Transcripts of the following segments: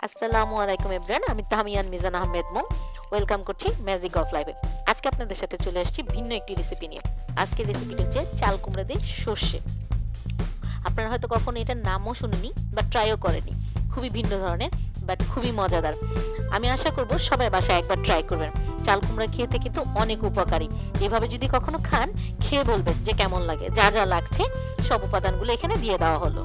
আসসালামু আলাইকুম এভরিওয়ান, আমি তাহমিয়ান মিজান আহমেদ মো। ওয়েলকাম করছি ম্যাজিক অফ লাইফে। আজকে আপনাদের সাথে চলে আসছি ভিন্ন একটি রেসিপি নিয়ে। আজকের রেসিপিটি হচ্ছে চাল কুমড়া দিয়ে সর্ষে। আপনারা হয়তো কখনো এটার নামও শুনেনি বা ট্রাইও করেনি। খুবই ভিন্ন ধরনের বাট খুবই মজাদার। আমি আশা করব সবাই বাসায় একবার ট্রাই করবেন। চাল কুমড়া খেতে কিন্তু অনেক উপকারী। এভাবে যদি কখনো খান, খেয়ে বলবেন যে কেমন লাগে। যা যা লাগছে সব উপাদানগুলো এখানে দিয়ে দেওয়া হলো।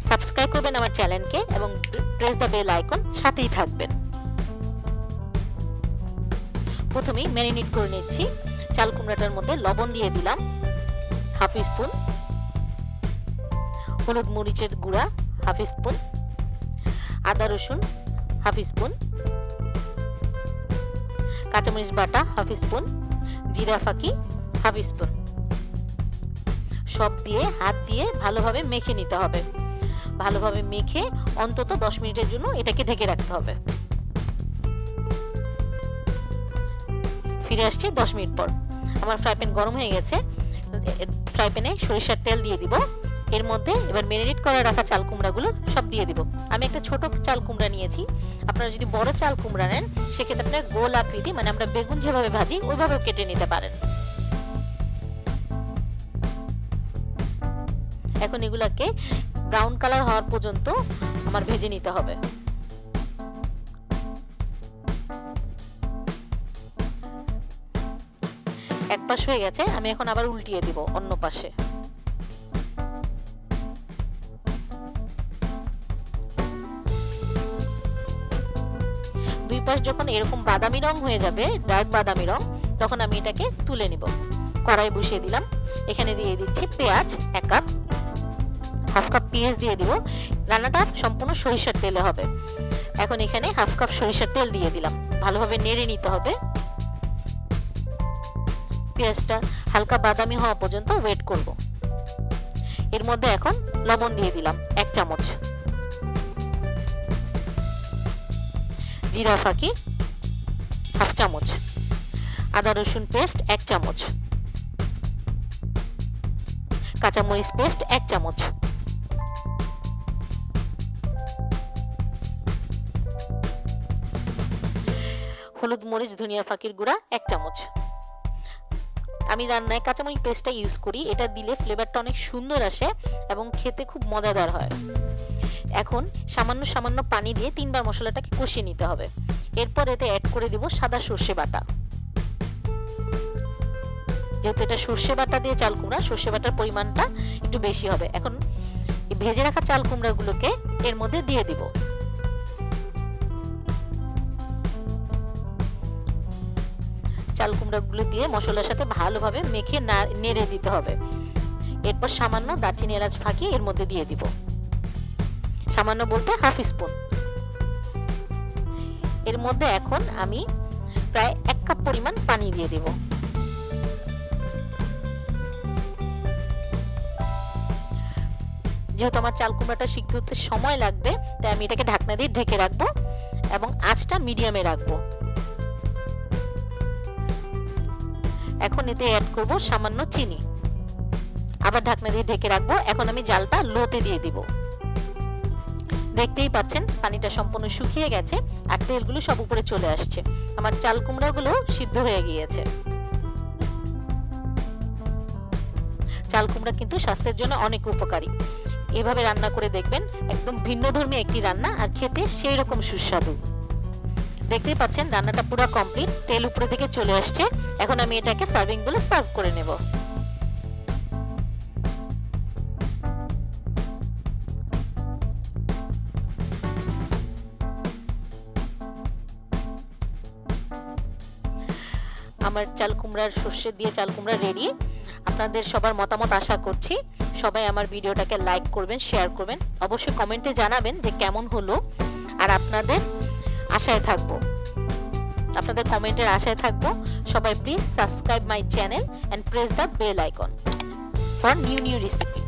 সাবস্ক্রাইব করবেন আমার চ্যানেলকে এবং প্রেস দ্য বেল আইকন, সাথেই থাকবেন। প্রথমেই ম্যারিনেট করে নিচ্ছি। চাল কুমড়াটার মধ্যে লবণ দিয়ে দিলাম হাফ স্পুন, হলুদ মরিচের গুঁড়া হাফ স্পুন, আদা রসুন হাফ স্পুন, কাঁচামরিচ বাটা হাফ স্পুন, জিরা ফাঁকি হাফ স্পুন। সব দিয়ে হাত দিয়ে ভালোভাবে মেখে নিতে হবে। ভালোভাবে মেখে অন্তত 10 মিনিটের জন্য এটাকে ঢেকে রাখতে হবে। ফিরে আসছি 10 মিনিট পর। আমার ফ্রাই প্যান গরম হয়ে গেছে। ফ্রাই প্যানে সরিষার তেল দিয়ে দিব। এর মধ্যে এবার ম্যারিনেট করে রাখা চাল কুমড়াগুলো সব দিয়ে দিব। আমি একটা ছোট চাল কুমড়া নিয়েছি। আপনারা যদি বড় চাল কুমড়া নেন, সেক্ষেত্রে আপনারা গোল আকৃতি, মানে আমরা বেগুন যেভাবে ভাজি ওইভাবে কেটে নিতে পারেন। এখন এগুলাকে ব্রাউন কালার হওয়ার পর্যন্ত আমার ভেজে নিতে হবে। এক পাশ হয়ে গেছে, আমি এখন আবার উল্টিয়ে দিব অন্য পাশে। দুই পাশ যখন এরকম বাদামি রং হয়ে যাবে, ডার্ক বাদামি রং, তখন আমি এটাকে তুলে নিব। কড়াই বসিয়ে দিলাম। এখানে দিয়ে দিচ্ছি পেঁয়াজ 1 কাপ, হাফ কাপ পেঁয়াজ দিয়ে দিব। রান্নাটা সম্পূর্ণ সরিষার তেলে হবে। এখন এখানে হাফ কাপ সরিষার তেল দিয়ে দিলাম। ভালোভাবে নেড়ে নিতে হবে। পেঁয়াজটা হালকা বাদামি হওয়া পর্যন্ত ওয়েট করব। এর মধ্যে এখন লবণ দিয়ে দিলাম 1 চামচ, জিরা ফাঁকি হাফ চামচ, আদা রসুন পেস্ট 1 চামচ, কাঁচামরিচ পেস্ট 1 চামচ, হলুদ মরিচ ধনিয়া ফাঁকির গুঁড়া 1 চামচ। আমি রান্নায় কাঁচামরিচ পেস্টটা ইউজ করি। এটা দিলে ফ্লেভারটা অনেক সুন্দর আসে এবং খেতে খুব মজাদার হয়। এখন সামান্য সামান্য পানি দিয়ে 3 বার মশলাটাকে কষিয়ে নিতে হবে। এরপর এতে অ্যাড করে দিব সাদা সর্ষে বাটা। যেহেতু এটা সর্ষে বাটা দিয়ে চাল কুমড়া, সর্ষে বাটার পরিমাণটা একটু বেশি হবে। এখন ভেজে রাখা চাল কুমড়াগুলোকে এর মধ্যে দিয়ে দিব। চাল কুমড়াগুলো দিয়ে মশলার সাথে ভালোভাবে মেখে নেড়ে দিতে হবে। এরপর সামান্য দারচিনি এলাচ ফাঁকি এর মধ্যে দিয়ে দিব। সামান্য বলতে হাফ স্পুন। এর মধ্যে এখন আমি প্রায় 1 কাপ পরিমাণ পানি দিয়ে দেব। যেহেতু আমার চাল কুমড়াটা সিদ্ধ হতে সময় লাগবে, তাই আমি এটাকে ঢাকনা দিয়ে ঢেকে রাখবো এবং আঁচটা মিডিয়ামে রাখবো। এখন এতে অ্যাড করব সামান্য চিনি। আবার ঢাকনা দিয়ে ঢেকে রাখবো। এখন আমি জালটা লোতে দিয়ে দিব। দেখতেই পাচ্ছেন পানিটা সম্পূর্ণ শুকিয়ে গেছে আর তেলগুলো সব উপরে চলে আসছে। আমার চাল কুমড়াগুলো সিদ্ধ হয়ে গিয়েছে। চাল কুমড়া কিন্তু স্বাস্থ্যের জন্য অনেক উপকারী। এভাবে রান্না করে দেখবেন, একদম ভিন্নধর্মী একটি রান্না আর খেতে সেই রকম সুস্বাদু। দেখতেই পাচ্ছেন রান্নাটা পুরো কমপ্লিট। তেল উপরে থেকে চলে আসছে। এখন আমি এটাকে সার্ভিং বলে সার্ভ করে নেব। আমার চাল কুমড়ার সর্ষে দিয়ে চাল কুমড়া রেডি। আপনাদের সবার মতামত আশা করছি। সবাই আমার ভিডিওটাকে লাইক করবেন, শেয়ার করবেন, অবশ্যই কমেন্টে জানাবেন যে কেমন হলো। আর আপনাদের আশায় থাকবো, আপনাদের কমেন্টের আশায় থাকবো। সবাই please subscribe my channel and press the bell icon for new recipe.